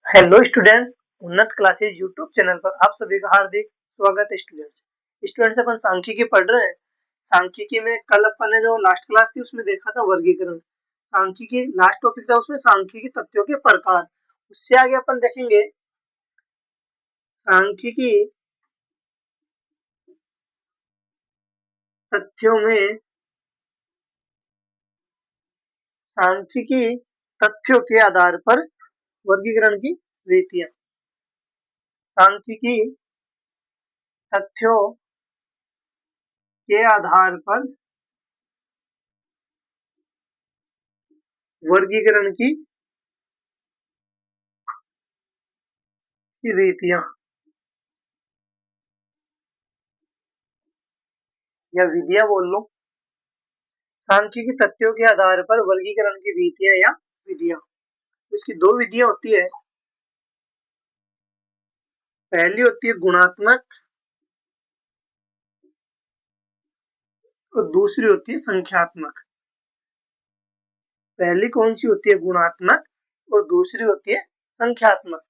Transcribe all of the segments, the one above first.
Hello students, उन्नत classes YouTube channel पर आप सभी का हार्दिक स्वागत है। स्टूडेंट्स अपन सांख्यिकी पढ़ रहे हैं। सांख्यिकी में कल अपन ने जो लास्ट क्लास थी उसमें देखा था वर्गीकरण। सांख्यिकी लास्ट टॉपिक था, उसमें सांख्यिकी तथ्यों के प्रकार। उससे आगे अपन देखेंगे सांख्यिकी तथ्यों में सांख्यिकी तथ्यों के आधार पर वर्गीकरण की रीतियां। सांख्यिकी तथ्यों के आधार पर वर्गीकरण की रीतियां या विधियां बोल लो। सांख्यिकी तथ्यों के आधार पर वर्गीकरण की रीतियां या विधियां। इसकी दो विधियां होती है। पहली होती है गुणात्मक और दूसरी होती है संख्यात्मक। पहली कौन सी होती है? गुणात्मक, और दूसरी होती है संख्यात्मक।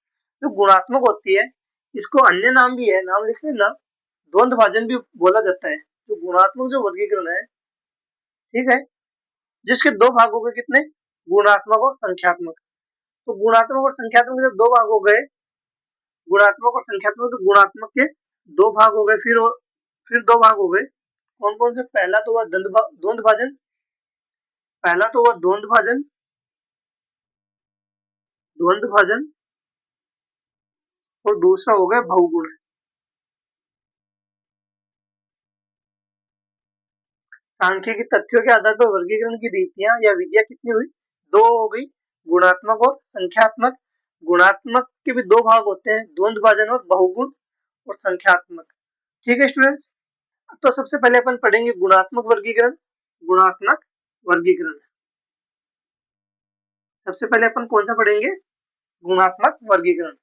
जो गुणात्मक होती है इसको अन्य नाम भी है, नाम लिख लेना, द्वंद्वभाजन भी बोला जाता है। जो गुणात्मक जो वर्गीकरण है, ठीक है, जिसके दो भाग हो गए, कितने? गुणात्मक और संख्यात्मक। तो गुणात्मक और संख्यात्मक जब दो भाग हो गए, गुणात्मक और संख्यात्मक, तो गुणात्मक के दो भाग हो गए, फिर दो भाग हो गए। कौन कौन से? पहला तो हुआ द्वंद्व भाजन, पहला तो हुआ द्वंद्व भाजन, द्वंद्व भाजन, और दूसरा हो गया बहुगुण। सांख्यिकी तथ्यों के आधार पर वर्गीकरण की रीतियां या विधियां कितनी हुई? दो हो गई, गुणात्मक और संख्यात्मक। गुणात्मक के भी दो भाग होते हैं, द्वंद्व भाजन और बहुगुण, और संख्यात्मक। ठीक है स्टूडेंट्स, तो सबसे पहले अपन पढ़ेंगे गुणात्मक वर्गीकरण। गुणात्मक वर्गीकरण सबसे पहले अपन कौन सा पढ़ेंगे? गुणात्मक वर्गीकरण।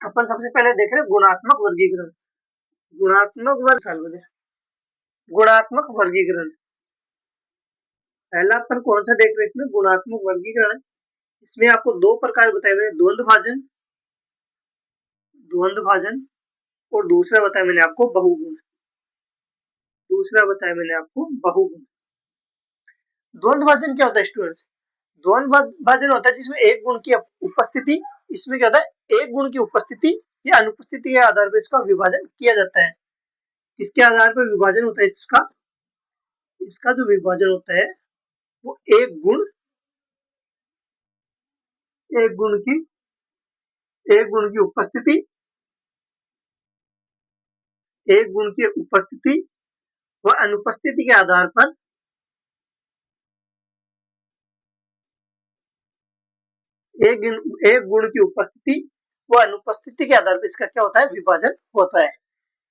अपन सबसे पहले देख रहे हैं गुणात्मक वर्गीकरण। गुणात्मक वर्गीकरण पहला अपन कौन सा देख रहे हैं इसमें? गुणात्मक वर्गीकरण। इसमें आपको दो प्रकार बताए हुए हैं, द्वंद्व भाजन, द्वंद्व भाजन, और दूसरा बताया मैंने आपको बहुगुण। दूसरा बताया मैंने आपको बहुगुण। द्वंद्व भाजन क्या होता है स्टूडेंट्स? द्वंद्व भाजन होता है जिसमें एक गुण की उपस्थिति, इसमें क्या होता है? एक गुण की उपस्थिति या अनुपस्थिति के आधार पर इसका विभाजन किया जाता है। किसके आधार पर विभाजन होता है इसका? इसका जो विभाजन होता है वो एक गुण की एक गुण की उपस्थिति, एक गुण की उपस्थिति व अनुपस्थिति के आधार पर, एक गुण की उपस्थिति व अनुपस्थिति के आधार पर इसका क्या होता है? विभाजन होता है।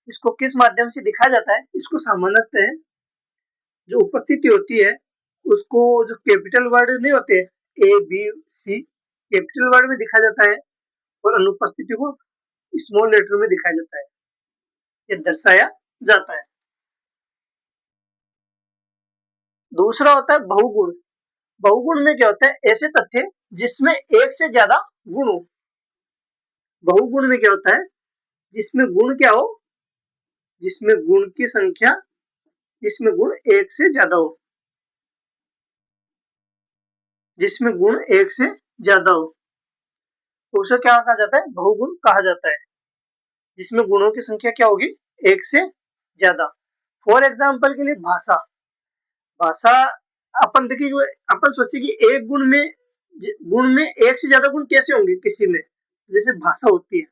इसको किस माध्यम से दिखाया जाता है? इसको सामान्यतः जो उपस्थिति होती है उसको, जो कैपिटल वर्ड नहीं होते A B C, capital word में दिखाया जाता है, और अनुपस्थिति को स्मॉल लेटर में दिखाया जाता है, ये दर्शाया जाता है। दूसरा होता है बहुगुण। बहुगुण में क्या होता है? ऐसे तथ्य जिसमें एक से ज्यादा गुण हो। बहुगुण में क्या होता है? जिसमें गुण क्या हो? जिसमें गुण की संख्या, जिसमें गुण एक से ज्यादा हो, जिसमें गुण एक से ज्यादा हो, तो उसे क्या कहा जाता है? बहुगुण कहा जाता है। जिसमें गुणों की संख्या क्या होगी? एक से ज्यादा। फॉर एग्जाम्पल के लिए भाषा। भाषा अपन देखिए, अपन सोचे कि एक गुण में एक से ज्यादा गुण कैसे होंगे किसी में? जैसे भाषा होती है,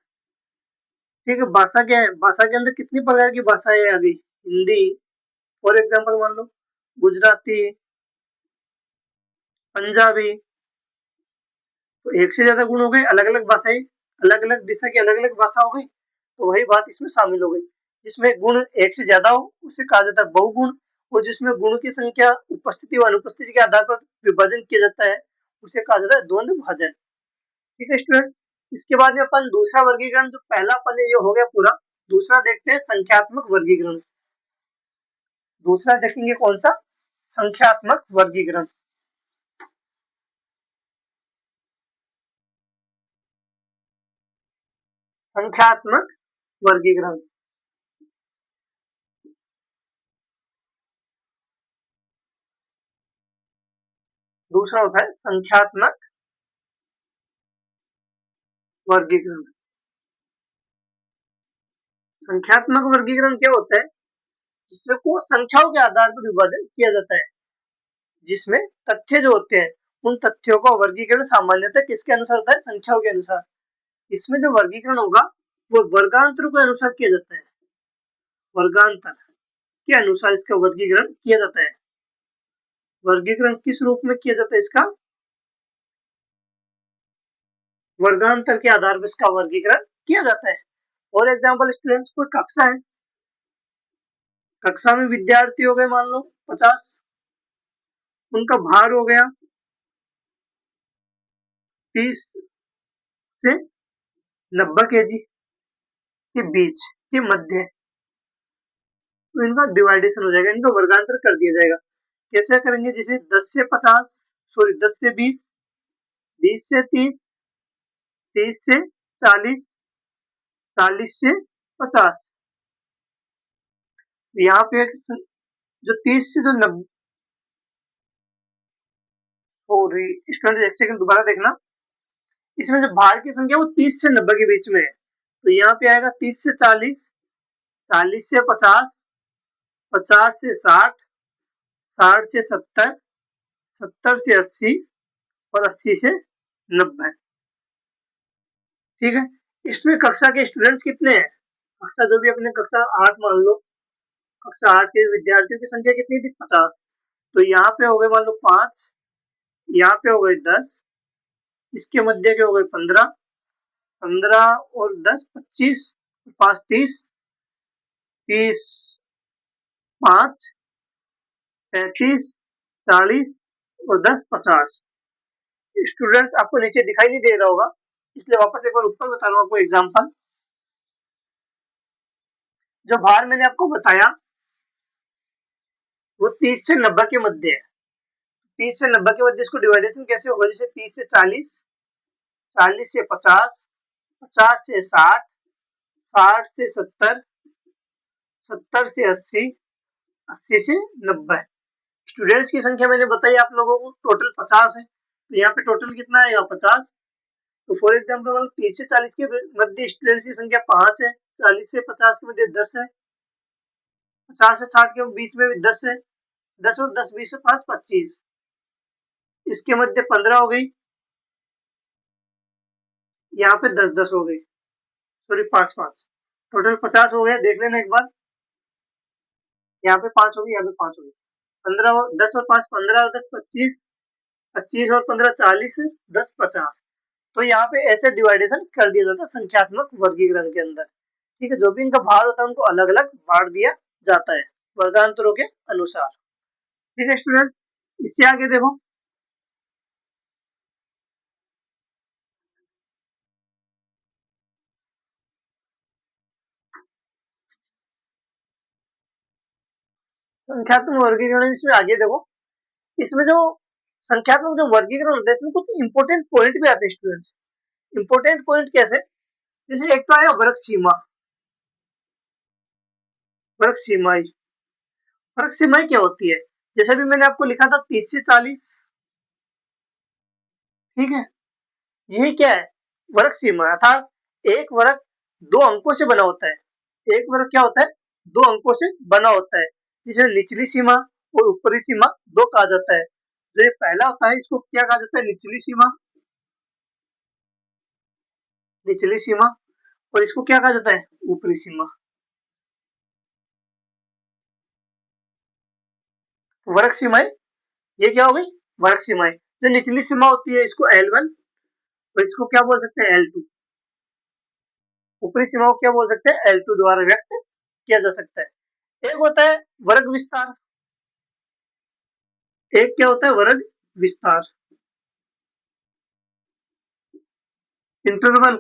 ठीक है, भाषा क्या है? भाषा के अंदर कितनी प्रकार की भाषाएं आ गई? हिंदी, फॉर एग्जाम्पल मान लो, गुजराती, पंजाबी, तो एक से ज्यादा गुण हो गए, अलग अलग भाषाएं, अलग अलग दिशा की अलग अलग भाषा हो गई। तो वही बात इसमें शामिल हो गई। जिसमें गुण एक से ज्यादा हो उसे कहा जाता है बहुगुण, और जिसमें गुण की संख्या उपस्थिति व अनुपस्थिति के आधार पर विभाजन किया जाता है उसे कहा जाता है द्वंद्व भाजन। ठीक है स्टूडेंट, इसके बाद में अपन दूसरा वर्गीकरण, जो पहला अपन ये हो गया पूरा, दूसरा देखते हैं संख्यात्मक वर्गीकरण। दूसरा देखेंगे कौन सा? संख्यात्मक वर्गीकरण। संख्यात्मक वर्गीकरण। दूसरा होता है संख्यात्मक वर्गीकरण। संख्यात्मक वर्गीकरण क्या होता है? जिसमें को संख्याओं के आधार पर विभाजन किया जाता है, जिसमें तथ्य जो होते हैं उन तथ्यों का वर्गीकरण सामान्यतः किसके अनुसार होता है? संख्याओं के अनुसार। इसमें जो वर्गीकरण होगा वो वर्गांतरों के अनुसार किया जाता है। वर्गांतर के अनुसार इसका वर्गीकरण किया जाता है। वर्गीकरण किस रूप में किया जाता है इसका? वर्गांतर के आधार पर इसका वर्गीकरण किया जाता है। और एग्जाम्पल स्टूडेंट्स, कोई कक्षा है, कक्षा में विद्यार्थी हो गए मान लो 50, उनका भार हो गया 30 से 90 केजी के बीच के मध्य, तो इनका डिवाइडेशन हो जाएगा, इनका वर्गांतर कर दिया जाएगा। कैसे करेंगे? जैसे 10 से 50, सॉरी 10 से 20, 20 से 30, 30 से 40, 40 से 50। यहाँ पे जो 30 से जो 90, सॉरी स्टूडेंट एक सेकंड दोबारा देखना, इसमें जो भार की संख्या वो 30 से 90 के बीच में है, तो यहाँ पे आएगा 30 से 40, 40 से 50, 50 से 60, 60 से 70, 70 से 80 और 80 से 90। ठीक है, इसमें कक्षा के स्टूडेंट्स कितने हैं? कक्षा जो भी अपने कक्षा 8 मान लो, कक्षा 8 के विद्यार्थियों की संख्या कितनी थी? 50। तो यहाँ पे हो गए मान लो 5, यहाँ पे हो गए 10, इसके मध्य के हो गए 15, 15 और 10 25, 5 30, 30 5 35, 40 और 10 50। स्टूडेंट्स आपको नीचे दिखाई नहीं दे रहा होगा, इसलिए वापस एक बार ऊपर बता रहा हूँ आपको एग्जांपल। जो भार मैंने आपको बताया वो 30 से 90 के मध्य है। 30 से 90 के मध्य इसको डिवाइडेशन कैसे होगा? जैसे 30 से 40, 40 से 50, 50 से 60, 60 से 70, 70 से 80, 80 से 90। स्टूडेंट्स की संख्या मैंने बताई आप लोगों को, टोटल 50 है, तो यहाँ पे टोटल कितना आएगा? 50। तो फॉर एग्जाम्पल 30 से 40 के मध्य स्टूडेंट्स की संख्या 5 है, 40 से 50 के मध्य 10 है, 50 से 60 के बीच में भी 10 है, 10 और 10 20 से 5 25, इसके मध्य 15 हो गई, यहाँ पे 10 10 हो गई, सॉरी 5 5, टोटल 50 हो गया। देख लेना एक बार, यहाँ पे 5 हो गई, यहाँ पे 5 हो गई, 15 और 10 और 5 15 और 10 25, 25 और 15 40, 10 50। तो यहाँ पे ऐसे डिवाइडेशन कर दिया जाता है संख्यात्मक वर्गीकरण के अंदर। ठीक है, जो भी इनका भार होता है उनको अलग अलग बांट दिया जाता है वर्गांतरों के अनुसार। ठीक है स्टूडेंट, इससे आगे देखो, संख्यात्मक वर्गीकरण इसमें आगे देखो, इसमें जो संख्यात्मक जो वर्गीकरण होता है इसमें कुछ इंपॉर्टेंट पॉइंट भी आते हैं स्टूडेंट्स। इंपॉर्टेंट पॉइंट कैसे? जैसे एक तो आया वर्ग सीमा। वर्ग सीमाएं, वर्ग सीमाएं क्या होती है? जैसे भी मैंने आपको लिखा था 30 से 40, ठीक है, यही क्या है? वर्ग सीमा, अर्थात एक वर्ग दो अंकों से बना होता है। एक वर्ग क्या होता है? दो अंकों से बना होता है, जिसे निचली सीमा और ऊपरी सीमा दो कहा जाता है। जो ये पहला होता है इसको क्या कहा जाता है? निचली सीमा, निचली सीमा, और इसको क्या कहा जाता है? ऊपरी सीमा। वर्ग सीमाएं, ये क्या हो गई? वर्ग सीमाएं। जो निचली सीमा होती है इसको L1 और इसको क्या बोल सकते हैं? L2। ऊपरी सीमा को क्या बोल सकते हैं? L2 द्वारा व्यक्त किया जा सकता है। एक होता है वर्ग विस्तार, एक क्या होता है? वर्ग विस्तार, इंटरवल।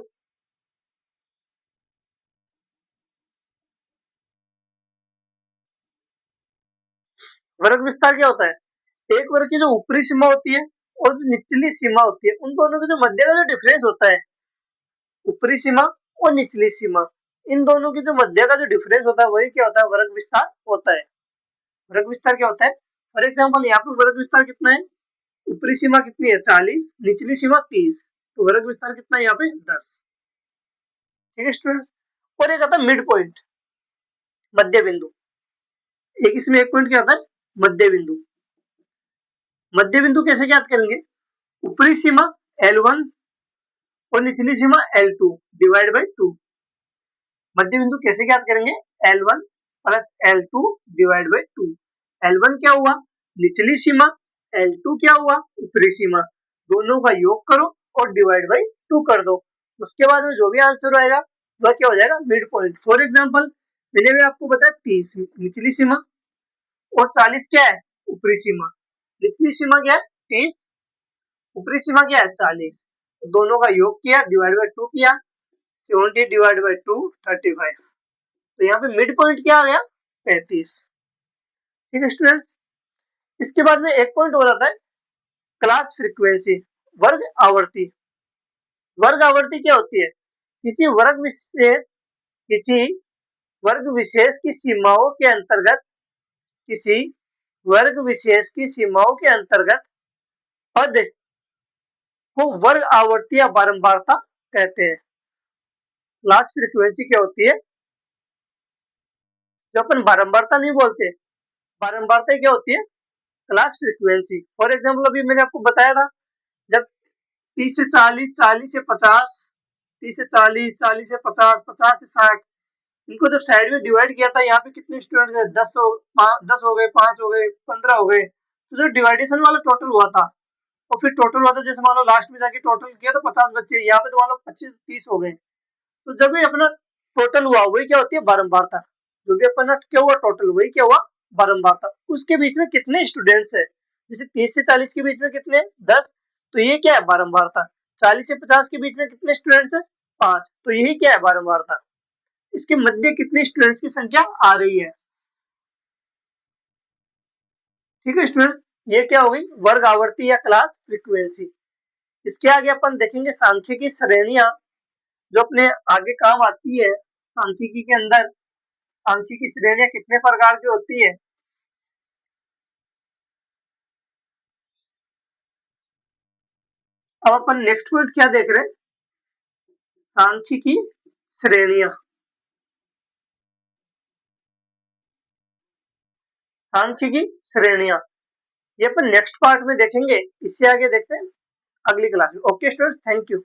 वर्ग विस्तार क्या होता है? एक वर्ग की जो ऊपरी सीमा होती है और जो निचली सीमा होती है, उन दोनों के जो मध्य का जो डिफरेंस होता है, ऊपरी सीमा और निचली सीमा, इन दोनों की जो मध्य का जो डिफरेंस होता है वही क्या होता है, वर्ग विस्तार होता है। वर्ग विस्तार क्या होता है? फॉर एग्जाम्पल यहाँ पे वर्ग विस्तार कितना है, ऊपरी सीमा कितनी है 40, निचली सीमा 30, तो वर्ग विस्तार कितना है यहाँ पे 10। ठीक है स्टूडेंट। और एक आता है मिड पॉइंट, मध्य बिंदु। एक इसमें एक पॉइंट क्या आता है, मध्य बिंदु। मध्य बिंदु कैसे ज्ञात करेंगे? ऊपरी सीमा L1 और निचली सीमा L2 डिवाइड बाई 2। मध्य बिंदु कैसे ज्ञात करेंगे? L1 plus L2 divide by 2। L1 क्या हुआ, निचली सीमा, L2 क्या हुआ, ऊपरी सीमा, दोनों का योग करो और डिवाइड बाई 2 कर दो। उसके बाद में जो भी आंसर आएगा वह क्या हो जाएगा, मिड पॉइंट। फॉर एग्जाम्पल मैंने भी आपको बताया 30 निचली सीमा और 40 क्या है, ऊपरी सीमा। निचली सीमा क्या है 30, ऊपरी सीमा क्या है 40, दोनों का योग किया डिवाइड बाई 2 किया, 70 डिवाइड बाई 2 35। तो यहाँ पे मिड पॉइंट क्या आ गया, 35। ठीक है स्टूडेंट्स। इसके बाद में एक पॉइंट और आता है, क्लास फ्रीक्वेंसी, वर्ग आवर्ती। वर्ग आवर्ती क्या होती है? किसी वर्ग विशेष की सीमाओं के अंतर्गत, किसी वर्ग विशेष की सीमाओं के अंतर्गत पद को वर्ग आवर्ती या बारंबारता कहते हैं। क्लास फ्रीक्वेंसी क्या होती है? जो अपन बारंबारता नहीं बोलते, बारंबारता क्या होती है, क्लास फ्रीक्वेंसी। फॉर एग्जाम्पल अभी मैंने आपको बताया था, जब 30 से 40, 40 से 50, 30 से 40, 40 से 50, 50 से 60, इनको जब साइड में डिवाइड किया था, यहाँ पे कितने स्टूडेंट है, 10 हो गए, 5 हो गए, 15 हो गए। तो जो डिवाइडेशन वाला टोटल हुआ था, और फिर टोटल हुआ था, जैसे मान लो लास्ट में जाके टोटल किया तो 50 बच्चे, यहाँ पे तो मान लो 25-30 हो गए। तो जब भी अपना टोटल हुआ वही क्या होती है, बारंबारता। जो भी अपना क्या हुआ टोटल, वही क्या हुआ, बारंबारता। उसके बीच में कितने स्टूडेंट्स है, जैसे 30 से 40 के बीच में कितने, 10, तो ये क्या है, बारंबारता। 40 से 50 के बीच में कितने स्टूडेंट्स है, 5, तो यही क्या है, बारंबारता। इसके मध्य कितने स्टूडेंट्स की संख्या आ रही है। ठीक है स्टूडेंट, ये क्या हो गई, वर्ग आवर्ती या क्लास फ्रीक्वेंसी। इसके आगे अपन देखेंगे सांख्यिकी श्रेणियां, जो अपने आगे काम आती है सांख्यिकी के अंदर। सांख्यिकी श्रेणियां कितने प्रकार की होती है। अब अपन नेक्स्ट पॉइंट क्या देख रहे हैं, सांख्यिकी श्रेणियां। सांख्यिकी श्रेणियां ये अपन नेक्स्ट पार्ट में देखेंगे, इससे आगे देखते हैं अगली क्लास में। Okay students, thank you.